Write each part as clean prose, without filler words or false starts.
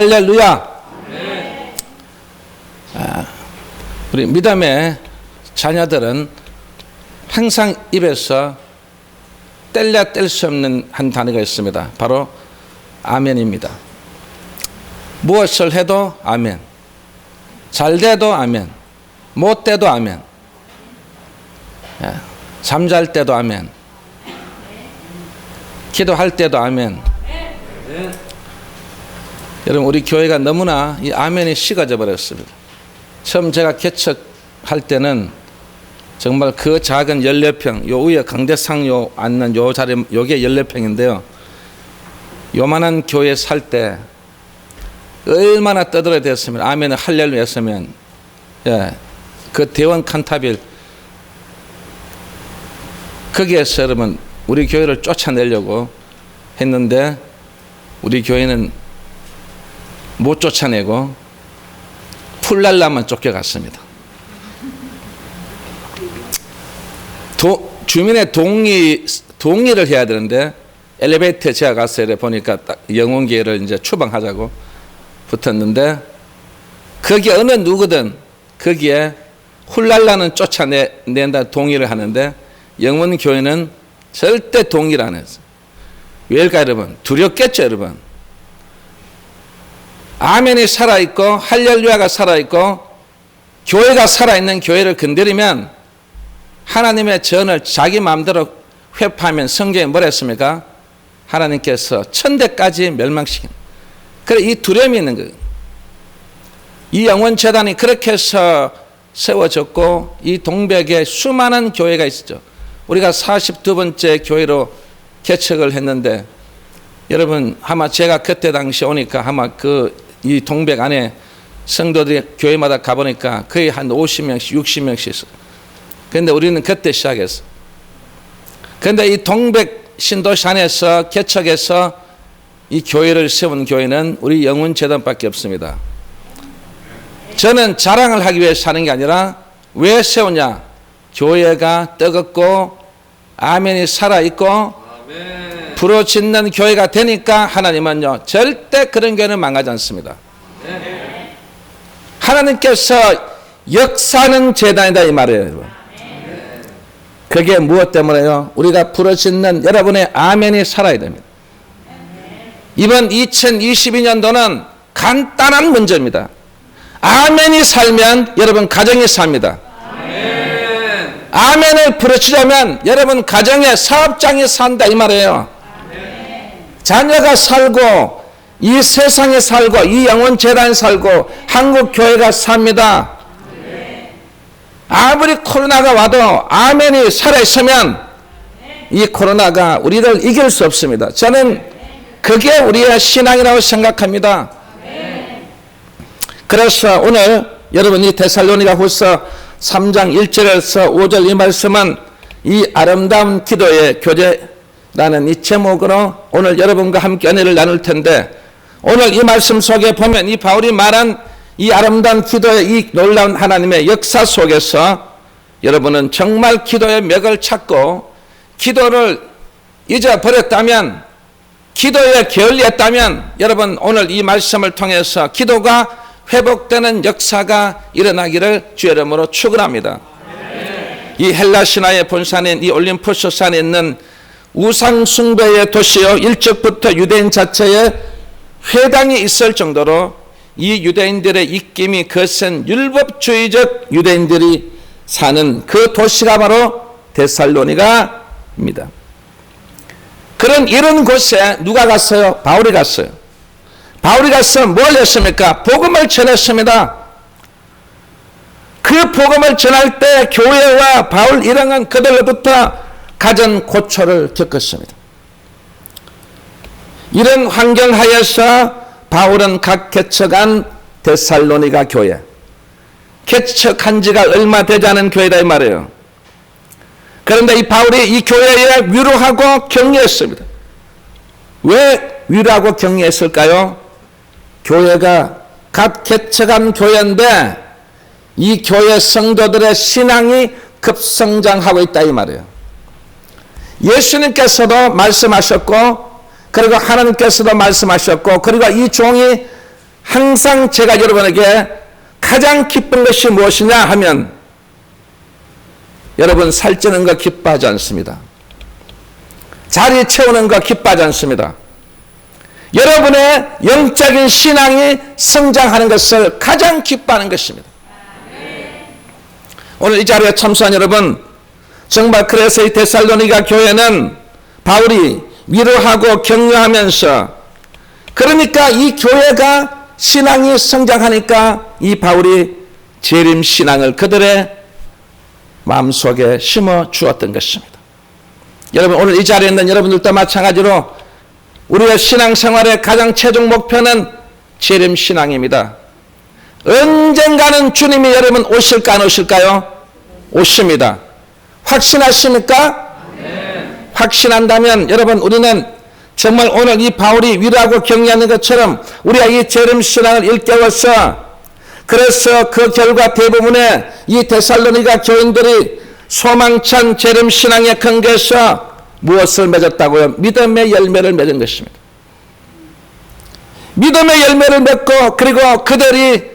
할렐루야. 우리 믿음의 자녀들은 항상 입에서 뗄래야 뗄 수 없는 한 단어가 있습니다. 바로 아멘입니다. 무엇을 해도 아멘, 잘 돼도 아멘, 못 돼도 아멘, 잠잘 때도 아멘, 기도할 때도 아멘. 여러분, 우리 교회가 너무나 이 아멘이 식어져 버렸습니다. 처음 제가 개척할 때는 정말 그 작은 14평, 요 위에 강대상 요 앉는 요 자리, 요게 14평인데요. 요만한 교회 살 때 얼마나 떠들어야 됐으면, 아멘을 할렐루야 했으면, 그 대원 칸타빌, 거기에서 여러분, 우리 교회를 쫓아내려고 했는데, 우리 교회는 못 쫓아내고 풀랄라만 쫓겨갔습니다. 주민의 동의를 해야 되는데, 엘리베이터에 제가 갔어요. 보니까 딱 영혼계를 이제 추방하자고 붙었는데, 거기에 어느 누구든 거기에 훌랄라는 쫓아낸다 동의를 하는데, 영혼교회는 절대 동의를 안 했어요. 왜일까 여러분? 두렵겠죠 여러분? 아멘이 살아있고 할렐루야가 살아있고 교회가 살아있는 교회를 건드리면 하나님의 전을 자기 마음대로 회파하면 성경에 뭐라 했습니까? 하나님께서 천대까지 멸망시킨. 그래, 이 두려움이 있는 거예요. 이 영원재단이 그렇게 해서 세워졌고, 이 동백에 수많은 교회가 있었죠. 우리가 42번째 교회로 개척을 했는데, 여러분 아마 제가 그때 당시 오니까 아마 이 동백 안에 성도들이 교회마다 가보니까 거의 한 50명씩 60명씩 있어요. 그런데 우리는 그때 시작했어요. 그런데 이 동백 신도시 안에서 개척해서 이 교회를 세운 교회는 우리 영혼재단밖에 없습니다. 저는 자랑을 하기 위해 사는 게 아니라 왜 세우냐? 교회가 뜨겁고 아멘이 살아있고 부르짖는 교회가 되니까 하나님은요 절대 그런 교회는 망하지 않습니다. 하나님께서 역사하는 재단이다 이 말이에요 여러분. 그게 무엇 때문에요? 우리가 부르짖는 여러분의 아멘이 살아야 됩니다. 이번 2022년도는 간단한 문제입니다. 아멘이 살면 여러분 가정이 삽니다. 아멘을 부르치려면 여러분 가정에 사업장이 산다 이 말이에요. 자녀가 살고 이 세상에 살고 이 영혼재단에 살고 한국교회가 삽니다. 아무리 코로나가 와도 아멘이 살아있으면 이 코로나가 우리를 이길 수 없습니다. 저는 그게 우리의 신앙이라고 생각합니다. 그래서 오늘 여러분 이 데살로니가 후서 3장 1절에서 5절 이 말씀은 이 아름다운 기도의 교제라는 이 제목으로 오늘 여러분과 함께 은혜를 나눌 텐데, 오늘 이 말씀 속에 보면 이 바울이 말한 이 아름다운 기도의 이 놀라운 하나님의 역사 속에서 여러분은 정말 기도의 맥을 찾고 기도를 잊어버렸다면, 기도에 게을리했다면 여러분 오늘 이 말씀을 통해서 기도가 회복되는 역사가 일어나기를 주의 이름으로 축원합니다. 이 헬라 신화의 본산인 이 올림푸스 산에 있는 우상 숭배의 도시요, 일찍부터 유대인 자체에 회당이 있을 정도로 이 유대인들의 입김이 거센 율법주의적 유대인들이 사는 그 도시가 바로 데살로니가입니다. 이런 곳에 누가 갔어요? 바울이 갔어요. 바울이 가서 뭘 했습니까? 복음을 전했습니다. 그 복음을 전할 때 교회와 바울 일행은 그들로부터 갖은 고초를 겪었습니다. 이런 환경 하에서 바울은 각 개척한 데살로니가 교회, 개척한 지가 얼마 되지 않은 교회다 이 말이에요. 그런데 이 바울이 이 교회에 위로하고 격려했습니다. 왜 위로하고 격려했을까요? 교회가 각 개척한 교회인데 이 교회 성도들의 신앙이 급성장하고 있다 이 말이에요. 예수님께서도 말씀하셨고, 그리고 하나님께서도 말씀하셨고, 그리고 이 종이 항상 제가 여러분에게 가장 기쁜 것이 무엇이냐 하면 여러분 살찌는 거 기뻐하지 않습니다. 자리 채우는 거 기뻐하지 않습니다. 여러분의 영적인 신앙이 성장하는 것을 가장 기뻐하는 것입니다. 오늘 이 자리에 참석한 여러분, 정말 그래서 이 데살로니가 교회는 바울이 위로하고 격려하면서, 그러니까 이 교회가 신앙이 성장하니까 이 바울이 재림 신앙을 그들의 마음속에 심어 주었던 것입니다. 여러분, 오늘 이 자리에 있는 여러분들도 마찬가지로 우리의 신앙생활의 가장 최종 목표는 재림 신앙입니다. 언젠가는 주님이 여러분 오실까 안 오실까요? 오십니다. 확신하십니까? 네. 확신한다면 여러분, 우리는 정말 오늘 이 바울이 위로하고 격려하는 것처럼 우리가 이 재림 신앙을 일깨워서, 그래서 그 결과 대부분의 이 데살로니가 교인들이 소망찬 재림 신앙의 근거에서 무엇을 맺었다고요? 믿음의 열매를 맺은 것입니다. 믿음의 열매를 맺고, 그리고 그들이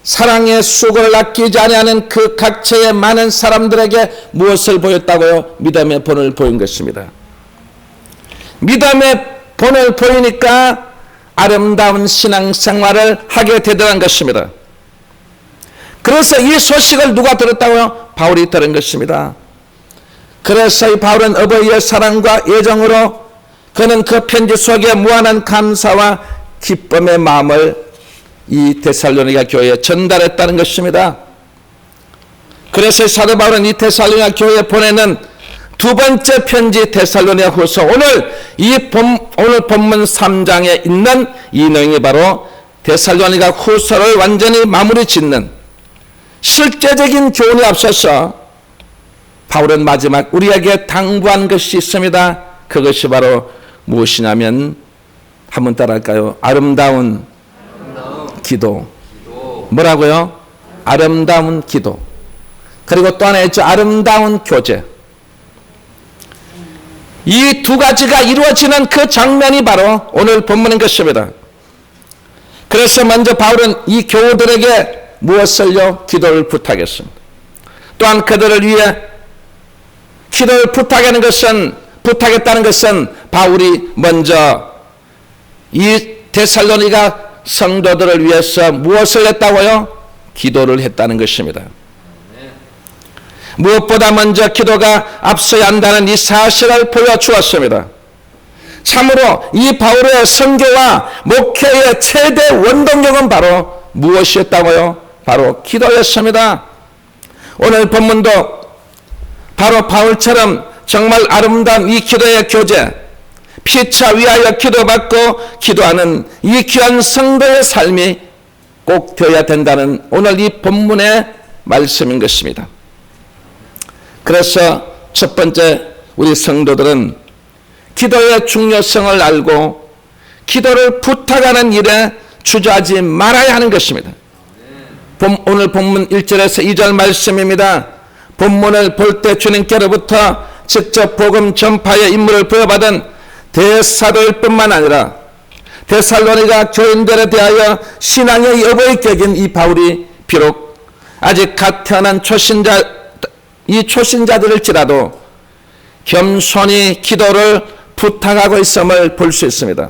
사랑의 수고를 아끼지 아니하는 그 각처의 많은 사람들에게 무엇을 보였다고요? 믿음의 본을 보인 것입니다. 믿음의 본을 보이니까 아름다운 신앙생활을 하게 되더란 것입니다. 그래서 이 소식을 누가 들었다고요? 바울이 들은 것입니다. 그래서 이 바울은 어버이의 사랑과 애정으로 그는 그 편지 속에 무한한 감사와 기쁨의 마음을 이 데살로니가 교회에 전달했다는 것입니다. 그래서 사도 바울은 이 데살로니가 교회에 보내는 두 번째 편지 데살로니가 후서, 오늘 본문 3장에 있는 이 내용이 바로 데살로니가 후서를 완전히 마무리 짓는 실제적인 교훈에 앞서서 바울은 마지막 우리에게 당부한 것이 있습니다. 그것이 바로 무엇이냐면, 한번 따라할까요? 아름다운 기도. 뭐라고요? 아름다운 기도. 그리고 또 하나 있죠. 아름다운 교제. 이 두 가지가 이루어지는 그 장면이 바로 오늘 본문인 것입니다. 그래서 먼저 바울은 이 교우들에게 무엇을요? 기도를 부탁했습니다. 또한 그들을 위해 기도를 부탁했다는 것은 바울이 먼저 이 데살로니가 성도들을 위해서 무엇을 했다고요? 기도를 했다는 것입니다. 무엇보다 먼저 기도가 앞서야 한다는 이 사실을 보여주었습니다. 참으로 이 바울의 선교와 목회의 최대 원동력은 바로 무엇이었다고요? 바로 기도였습니다. 오늘 본문도 바로 바울처럼 정말 아름다운 이 기도의 교제, 피차 위하여 기도받고 기도하는 이 귀한 성도의 삶이 꼭 되어야 된다는 오늘 이 본문의 말씀인 것입니다. 그래서 첫 번째, 우리 성도들은 기도의 중요성을 알고 기도를 부탁하는 일에 주저하지 말아야 하는 것입니다. 오늘 본문 1절에서 2절 말씀입니다. 본문을 볼 때 주님께로부터 직접 복음 전파의 임무를 부여받은 대사도일 뿐만 아니라 데살로니가 교인들에 대하여 신앙의 여보이격인 이 바울이 비록 아직 갓 태어난 초신자들일지라도 겸손히 기도를 부탁하고 있음을 볼 수 있습니다.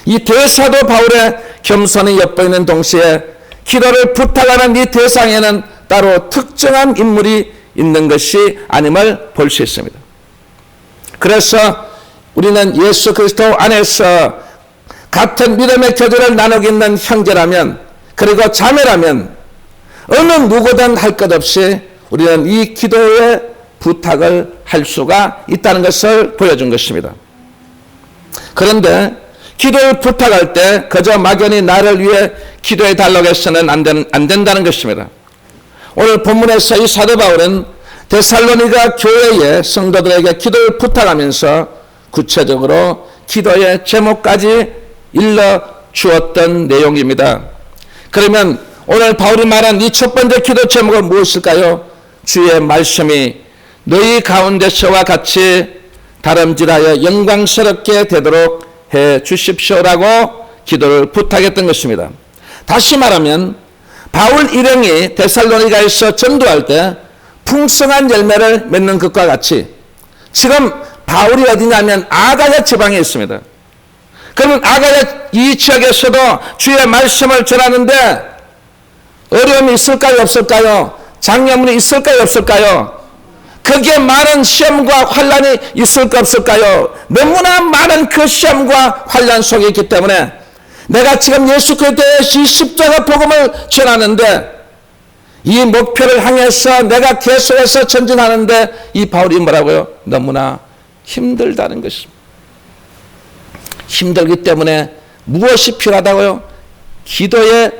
이 대사도 바울의 겸손히 엿보이는 동시에 기도를 부탁하는 이 대상에는 따로 특정한 인물이 있는 것이 아님을 볼 수 있습니다. 그래서 우리는 예수 그리스도 안에서 같은 믿음의 교제를 나누고 있는 형제라면, 그리고 자매라면 어느 누구든 할 것 없이 우리는 이 기도의 부탁을 할 수가 있다는 것을 보여준 것입니다. 그런데 기도를 부탁할 때 그저 막연히 나를 위해 기도해 달라고 해서는 안 된다는 것입니다. 오늘 본문에서 이 사도 바울은 데살로니가 교회의 성도들에게 기도를 부탁하면서 구체적으로 기도의 제목까지 일러 주었던 내용입니다. 그러면 오늘 바울이 말한 이 첫 번째 기도 제목은 무엇일까요? 주의 말씀이 너희 가운데서와 같이 다름질하여 영광스럽게 되도록 해 주십시오라고 기도를 부탁했던 것입니다. 다시 말하면 바울 일행이 데살로니가에서 전도할 때 풍성한 열매를 맺는 것과 같이 지금 바울이 어디냐면 아가야 지방에 있습니다. 그러면 아가야 이 지역에서도 주의 말씀을 전하는데 어려움이 있을까요, 없을까요? 장애물이 있을까요, 없을까요? 거기에 많은 시험과 환란이 있을까, 없을까요? 너무나 많은 그 시험과 환란 속에 있기 때문에 내가 지금 예수 그리스도의 이 십자가 복음을 전하는데 이 목표를 향해서 내가 계속해서 전진하는데 이 바울이 뭐라고요? 너무나 힘들다는 것입니다. 힘들기 때문에 무엇이 필요하다고요? 기도의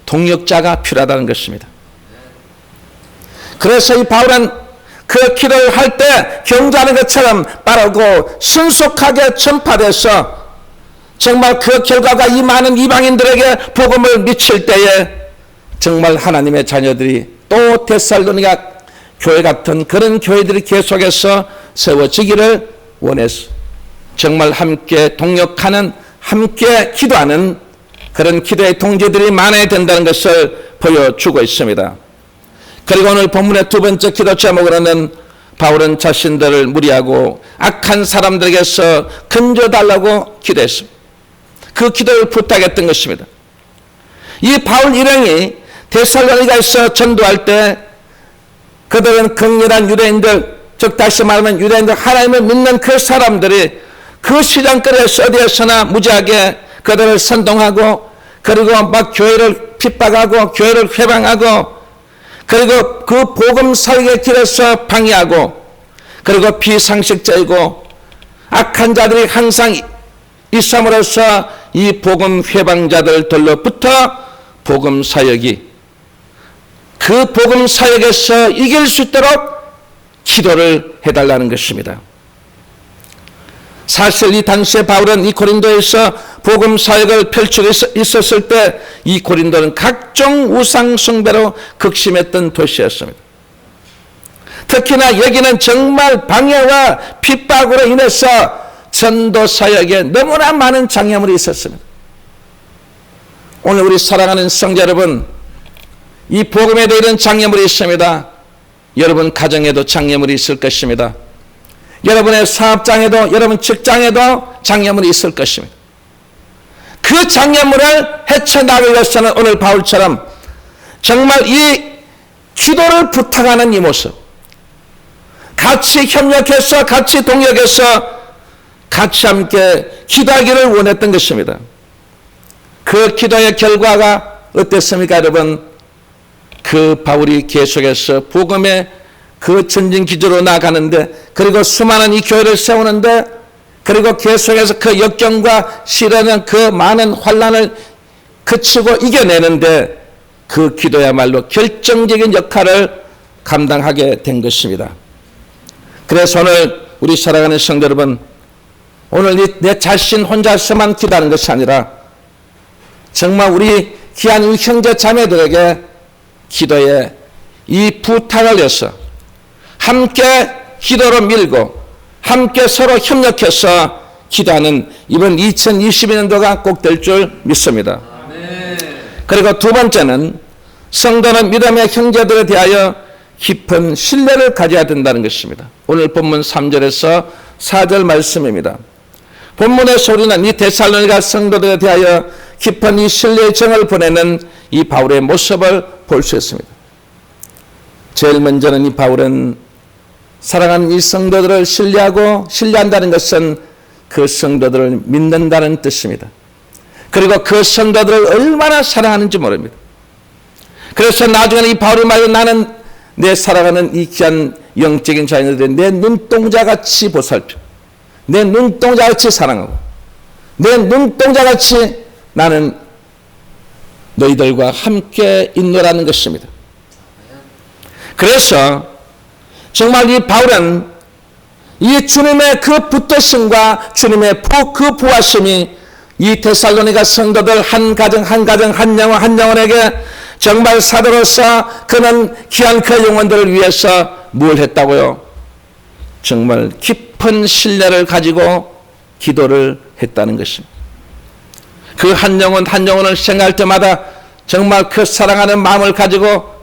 동역자가 필요하다는 것입니다. 그래서 이 바울은 그 기도를 할 때 경주하는 것처럼 빠르고 신속하게 전파돼서 정말 그 결과가 이 많은 이방인들에게 복음을 미칠 때에 정말 하나님의 자녀들이 또 데살로니가 교회 같은 그런 교회들이 계속해서 세워지기를 원해서 정말 함께 동역하는, 함께 기도하는 그런 기도의 동지들이 많아야 된다는 것을 보여주고 있습니다. 그리고 오늘 본문의 두 번째 기도 제목으로는 바울은 자신들을 무리하고 악한 사람들에게서 건져달라고 기도했습니다. 그 기도를 부탁했던 것입니다. 이 바울 일행이 데살로니가에서 전도할 때 그들은 극렬한 유대인들, 즉 다시 말하면 유대인들, 하나님을 믿는 그 사람들이 그 시장거리에서 어디에서나 무지하게 그들을 선동하고 그리고 막 교회를 핍박하고 교회를 회방하고 그리고 그 복음 사역의 길에서 방해하고 그리고 비상식적이고 악한 자들이 항상 있음으로써 이 복음 회방자들로부터 복음 사역이 그 복음 사역에서 이길 수 있도록 기도를 해달라는 것입니다. 사실 이 당시에 바울은 이 고린도에서 복음 사역을 펼치고 있었을 때 이 고린도는 각종 우상 숭배로 극심했던 도시였습니다. 특히나 여기는 정말 방해와 핍박으로 인해서 전도 사역에 너무나 많은 장애물이 있었습니다. 오늘 우리 사랑하는 성도 여러분, 이 복음에도 이런 장애물이 있습니다. 여러분 가정에도 장애물이 있을 것입니다. 여러분의 사업장에도, 여러분 직장에도 장애물이 있을 것입니다. 그 장애물을 헤쳐나가기 위해서는 오늘 바울처럼 정말 이 기도를 부탁하는 이 모습, 같이 협력해서 같이 동역해서 같이 함께 기도하기를 원했던 것입니다. 그 기도의 결과가 어땠습니까, 여러분? 그 바울이 계속해서 복음의 그 전진 기조로 나아가는데, 그리고 수많은 이 교회를 세우는데, 그리고 계속해서 그 역경과 시련은 그 많은 환란을 그치고 이겨내는데 그 기도야말로 결정적인 역할을 감당하게 된 것입니다. 그래서 오늘 우리 사랑하는 성도 여러분, 오늘 내 자신 혼자서만 기도하는 것이 아니라 정말 우리 귀한 우리 형제 자매들에게 기도에 이 부탁을 해서 함께 기도로 밀고 함께 서로 협력해서 기도하는 이번 2022년도가 꼭 될 줄 믿습니다. 그리고 두 번째는 성도는 믿음의 형제들에 대하여 깊은 신뢰를 가져야 된다는 것입니다. 오늘 본문 3절에서 4절 말씀입니다. 본문에서 우리는 이 데살로니가 성도들에 대하여 깊은 이 신뢰의 정을 보내는 이 바울의 모습을 볼 수 있습니다. 제일 먼저는 이 바울은 사랑하는 이 성도들을 신뢰한다는 것은 그 성도들을 믿는다는 뜻입니다. 그리고 그 성도들을 얼마나 사랑하는지 모릅니다. 그래서 나중에는 이 바울이 말하는 나는 내 사랑하는 이 귀한 영적인 자녀들을 내 눈동자같이 보살펴, 내 눈동자같이 사랑하고 내 눈동자같이 나는 너희들과 함께 있노라는 것입니다. 그래서 정말 이 바울은 이 주님의 그 붙드심과 주님의 그 부하심이 이 데살로니가 성도들 한 가정 한 영혼에게 정말 사도로서 그는 귀한 그 영혼들을 위해서 뭘 했다고요? 정말 깊은 신뢰를 가지고 기도를 했다는 것입니다. 그 한 영혼 한 영혼을 생각할 때마다 정말 그 사랑하는 마음을 가지고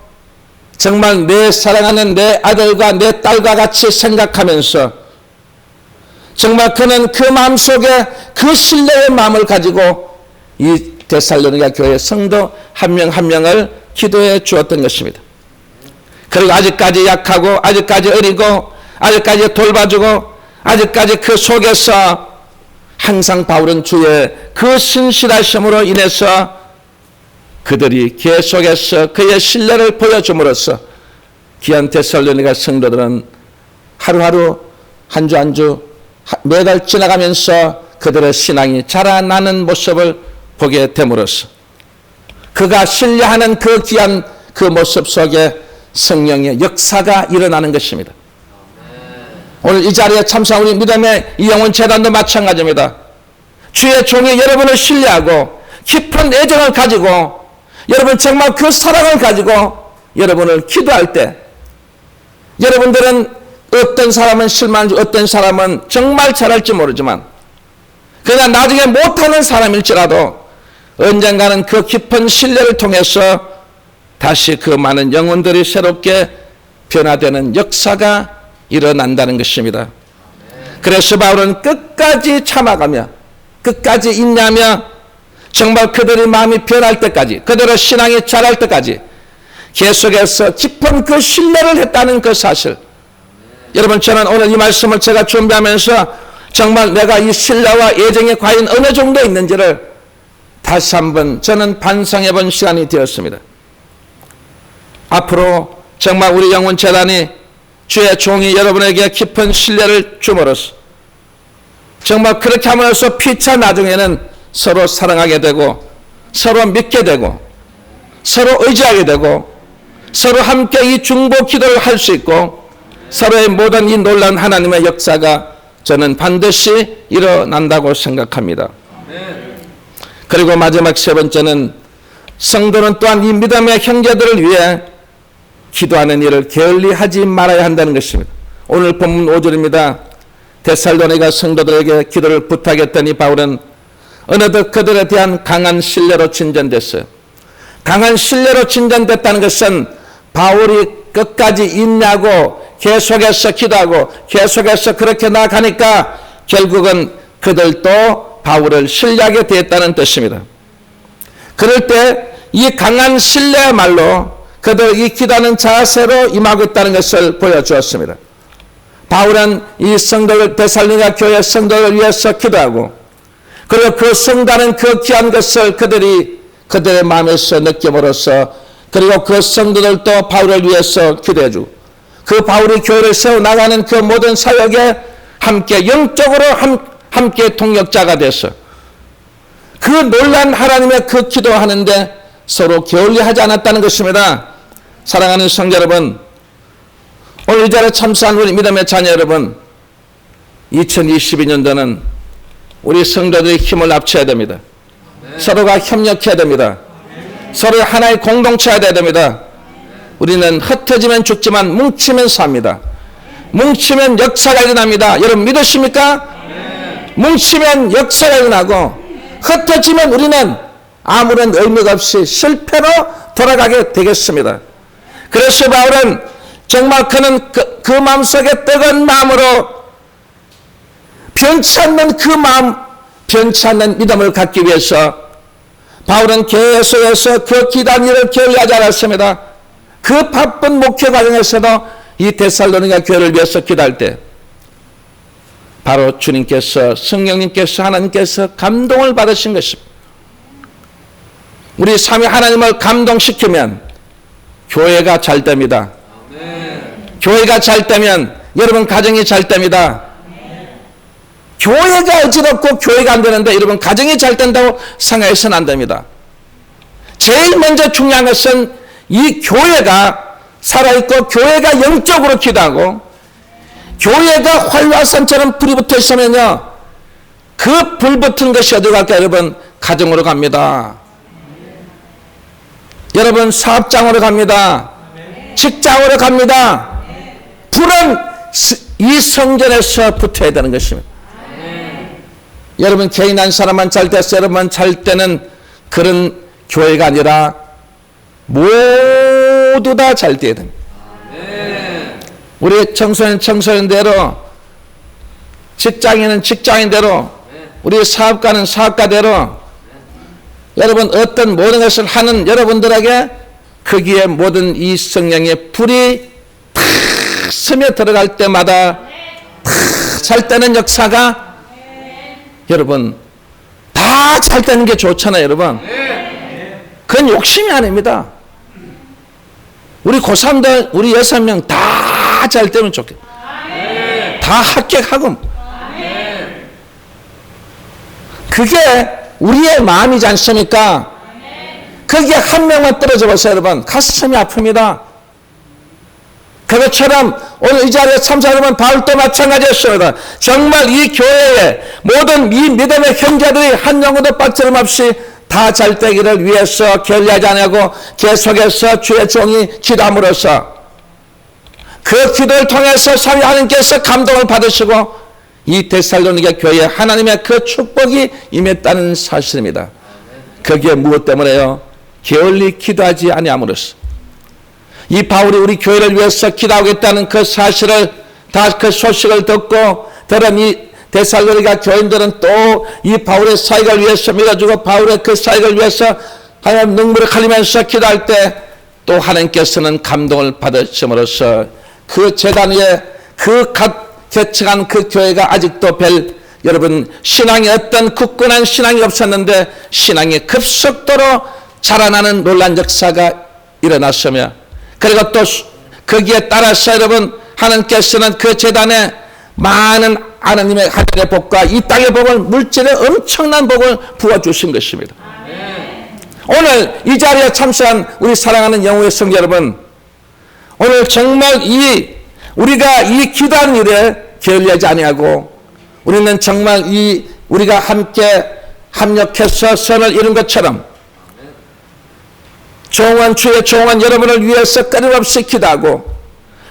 정말 내 사랑하는 내 아들과 내 딸과 같이 생각하면서 정말 그는 그 마음속에 그 신뢰의 마음을 가지고 이 데살로니가 교회 성도 한 명 한 명을 기도해 주었던 것입니다. 그리고 아직까지 약하고 아직까지 어리고 아직까지 돌봐주고 아직까지 그 속에서 항상 바울은 주의 그 신실하심으로 인해서 그들이 계속해서 그의 신뢰를 보여줌으로써 귀한 데살로니가 성도들은 하루하루 한 주 한 주 매달 지나가면서 그들의 신앙이 자라나는 모습을 보게 됨으로써 그가 신뢰하는 그 귀한 그 모습 속에 성령의 역사가 일어나는 것입니다. 오늘 이 자리에 참석한 우리 믿음의 이 영혼 재단도 마찬가지입니다. 주의 종이 여러분을 신뢰하고 깊은 애정을 가지고 여러분 정말 그 사랑을 가지고 여러분을 기도할 때 여러분들은 어떤 사람은 실망하는지 어떤 사람은 정말 잘할지 모르지만 그냥 나중에 못하는 사람일지라도 언젠가는 그 깊은 신뢰를 통해서 다시 그 많은 영혼들이 새롭게 변화되는 역사가 일어난다는 것입니다. 그래서 바울은 끝까지 참아가며 끝까지 인내하며 정말 그들의 마음이 변할 때까지 그들의 신앙이 자랄 때까지 계속해서 깊은 그 신뢰를 했다는 그 사실. 여러분 저는 오늘 이 말씀을 제가 준비하면서 정말 내가 이 신뢰와 애정이 과연 어느 정도 있는지를 다시 한번 저는 반성해 본 시간이 되었습니다. 앞으로 정말 우리 영혼재단이 주의 종이 여러분에게 깊은 신뢰를 줌으로써 정말 그렇게 함으로써 피차 나중에는 서로 사랑하게 되고 서로 믿게 되고 서로 의지하게 되고 서로 함께 이 중보 기도를 할 수 있고 서로의 모든 이 놀라운 하나님의 역사가 저는 반드시 일어난다고 생각합니다. 그리고 마지막 세 번째는 성도는 또한 이 믿음의 형제들을 위해 기도하는 일을 게을리하지 말아야 한다는 것입니다. 오늘 본문 5절입니다. 데살로니가 성도들에게 기도를 부탁했더니 바울은 어느덧 그들에 대한 강한 신뢰로 진전됐어요. 강한 신뢰로 진전됐다는 것은 바울이 끝까지 인내하고 계속해서 기도하고 계속해서 그렇게 나아가니까 결국은 그들도 바울을 신뢰하게 되었다는 뜻입니다. 그럴 때 이 강한 신뢰야말로 그들 이 기도하는 자세로 임하고 있다는 것을 보여주었습니다. 바울은 이 성도들 데살로니가 교회 성도를 위해서 기도하고 그리고 그 성도는 그 귀한 것을 그들의 마음에서 느낌으로써 그리고 그 성도들도 바울을 위해서 기도해주고 그 바울이 교회를 세워나가는 그 모든 사역에 함께 영적으로 함께 동역자가 돼서 그 놀란 하나님의 그 기도하는데 서로 게을리하지 않았다는 것입니다. 사랑하는 성도 여러분, 오늘 이 자리에 참석한 우리 믿음의 자녀 여러분, 2022년도는 우리 성도들이 힘을 합쳐야 됩니다. 서로가 협력해야 됩니다. 서로 하나의 공동체가 되어야 됩니다. 우리는 흩어지면 죽지만 뭉치면 삽니다. 뭉치면 역사가 일어납니다. 여러분 믿으십니까? 뭉치면 역사가 일어나고 흩어지면 우리는 아무런 의미가 없이 실패로 돌아가게 되겠습니다. 그래서 바울은 정말 그는 그 마음속에 뜨거운 마음으로 변치 않는 그 마음, 변치 않는 믿음을 갖기 위해서 바울은 계속해서 그 기도하는 일을 게을리하지 않았습니다. 그 바쁜 목회 과정에서도 이 데살로니가 교회를 위해서 기도할 때 바로 주님께서 성령님께서 하나님께서 감동을 받으신 것입니다. 우리 삼위 하나님을 감동시키면 교회가 잘 됩니다. 교회가 잘 되면 여러분 가정이 잘 됩니다. 교회가 어지럽고 교회가 안 되는데 여러분 가정이 잘 된다고 생각해서는 안 됩니다. 제일 먼저 중요한 것은 이 교회가 살아있고 교회가 영적으로 기도하고 교회가 활화산처럼 불이 붙어 있으면요 그 불 붙은 것이 어디 갈까요? 여러분 가정으로 갑니다. 여러분 사업장으로 갑니다. 직장으로 갑니다. 불은 이 성전에서 붙어야 되는 것입니다. 여러분 개인 한 사람만 잘 돼서 여러분만 잘 되는 그런 교회가 아니라 모두 다 잘 돼야 됩니다. 우리 청소년대로, 직장인은 직장인대로, 우리 사업가는 사업가대로, 여러분 어떤 모든 것을 하는 여러분들에게 거기에 모든 이 성령의 불이 탁 스며들어갈 때마다 탁 잘 되는 역사가, 여러분 다 잘 되는 게 좋잖아요. 여러분 그건 욕심이 아닙니다. 우리 고3들 우리 6명 다 잘 되면 좋겠다. 다 합격하고. 그게 우리의 마음이지 않습니까? 거기에 한 명만 떨어져 보세요. 여러분 가슴이 아픕니다. 그것처럼 오늘 이 자리에 참석하는 여러분 바울도 마찬가지였습니다. 정말 이 교회에 모든 이 믿음의 형제들이 한 영혼도 빠짐없이 다 잘되기를 위해서 결리하지 않냐고 계속해서 주의 종이 기도함으로써 그 기도를 통해서 하나님께서 감동을 받으시고 이 데살로니가 교회에 하나님의 그 축복이 임했다는 사실입니다. 거기에 무엇 때문에요? 게을리 기도하지 아니함으로써 이 바울이 우리 교회를 위해서 기도하겠다는 그 사실을 다 그 소식을 듣고 들은 이 데살로니가 교인들은 또 이 바울의 사역을 위해서 믿어주고 바울의 그 사역을 위해서 하나님 눈물을 흘리면서 기도할 때 또 하나님께서는 감동을 받으심으로써 그 재단 위에 그 개척한 그 교회가 아직도 여러분 신앙이 어떤 굳건한 신앙이 없었는데 신앙이 급속도로 자라나는 놀란 역사가 일어났으며 그리고 또 거기에 따라서 여러분 하나님께서는 그 재단에 많은 하나님의 복과 이 땅의 복을 물질의 엄청난 복을 부어주신 것입니다. 오늘 이 자리에 참석한 우리 사랑하는 영우의 성도 여러분, 오늘 정말 우리가 이 기도하는 일에 게을리하지 아니하고 우리는 정말 우리가 함께 합력해서 선을 이룬 것처럼 주의 종원 여러분을 위해서 끊임없이 기도하고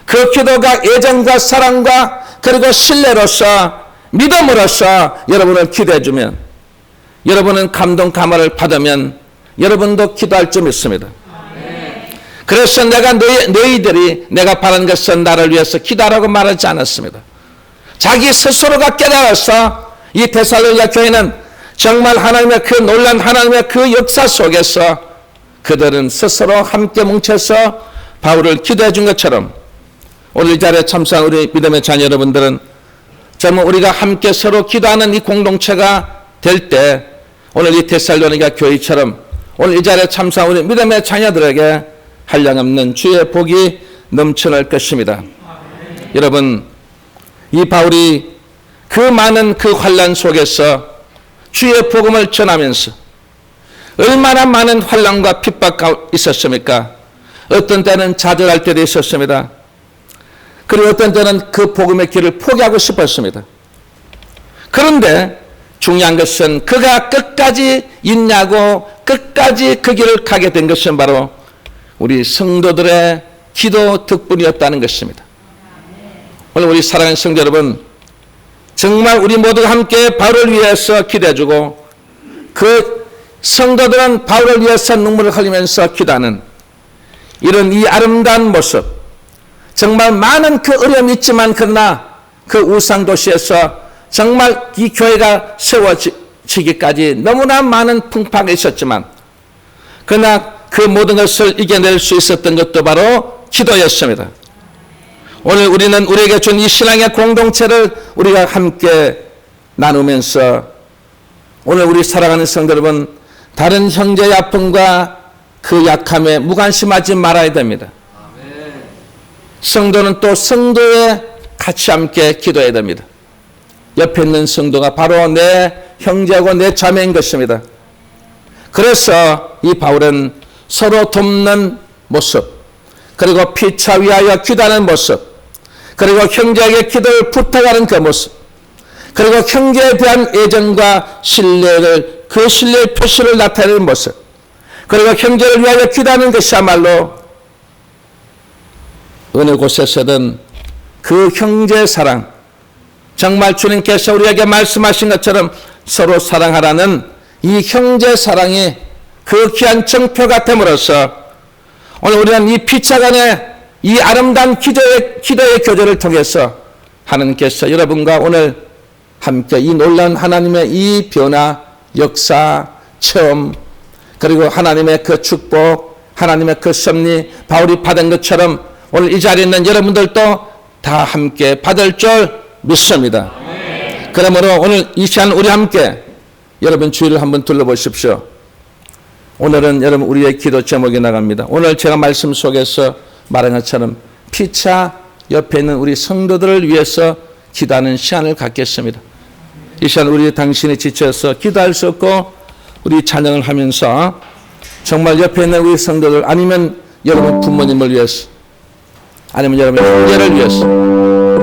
그 기도가 애정과 사랑과 그리고 신뢰로서 믿음으로써 여러분을 기도해 주면 여러분은 감동 감화를 받으면 여러분도 기도할 줄 믿습니다. 그래서 너희들이 내가 바란 것은 나를 위해서 기도하라고 말하지 않았습니다. 자기 스스로가 깨달아서 이 데살로니가 교회는 정말 하나님의 그 놀란 하나님의 그 역사 속에서 그들은 스스로 함께 뭉쳐서 바울을 기도해 준 것처럼 오늘 이 자리에 참석한 우리 믿음의 자녀 여러분들은 정말 우리가 함께 서로 기도하는 이 공동체가 될 때 오늘 이 데살로니가 교회처럼 오늘 이 자리에 참석한 우리 믿음의 자녀들에게 한량없는 주의 복이 넘쳐날 것입니다. 여러분 이 바울이 그 많은 그 환난 속에서 주의 복음을 전하면서 얼마나 많은 환난과 핍박가 있었습니까? 어떤 때는 좌절할 때도 있었습니다. 그리고 어떤 때는 그 복음의 길을 포기하고 싶었습니다. 그런데 중요한 것은 그가 끝까지 있냐고 끝까지 그 길을 가게 된 것은 바로 우리 성도들의 기도 덕분이었다는 것입니다. 오늘 우리 사랑하는 성도 여러분, 정말 우리 모두가 함께 바울을 위해서 기도해주고 그 성도들은 바울을 위해서 눈물을 흘리면서 기도하는 이런 이 아름다운 모습, 정말 많은 그 어려움이 있지만 그러나 그 우상도시에서 정말 이 교회가 세워지기까지 너무나 많은 풍파가 있었지만 그러나 그 모든 것을 이겨낼 수 있었던 것도 바로 기도였습니다. 오늘 우리는 우리에게 준 이 신앙의 공동체를 우리가 함께 나누면서 오늘 우리 사랑하는 성도 여러분, 다른 형제의 아픔과 그 약함에 무관심하지 말아야 됩니다. 성도는 또 성도에 같이 함께 기도해야 됩니다. 옆에 있는 성도가 바로 내 형제고 내 자매인 것입니다. 그래서 이 바울은 서로 돕는 모습, 그리고 피차 위하여 기도하는 모습, 그리고 형제에게 기도를 부탁하는 그 모습, 그리고 형제에 대한 애정과 신뢰를 그 신뢰의 표시를 나타내는 모습, 그리고 형제를 위하여 기도하는 것이야말로 어느 곳에서든 그 형제의 사랑, 정말 주님께서 우리에게 말씀하신 것처럼 서로 사랑하라는 이 형제 사랑이 그 귀한 정표가 됨으로써 오늘 우리는 이 피차 간의 이 아름다운 기도의 교제를 통해서 하나님께서 여러분과 오늘 함께 이 놀라운 하나님의 이 변화, 역사, 체험, 그리고 하나님의 그 축복, 하나님의 그 섭리, 바울이 받은 것처럼 오늘 이 자리에 있는 여러분들도 다 함께 받을 줄 믿습니다. 그러므로 오늘 이 시간 우리 함께 여러분 주위를 한번 둘러보십시오. 오늘은 여러분 우리의 기도 제목이 나갑니다. 오늘 제가 말씀 속에서 말한 것처럼 피차 옆에 있는 우리 성도들을 위해서 기도하는 시간을 갖겠습니다. 이 시간 우리 당신이 지쳐서 기도할 수 없고 우리 찬양을 하면서 정말 옆에 있는 우리 성도들 아니면 여러분 부모님을 위해서 아니면 여러분 형제를 위해서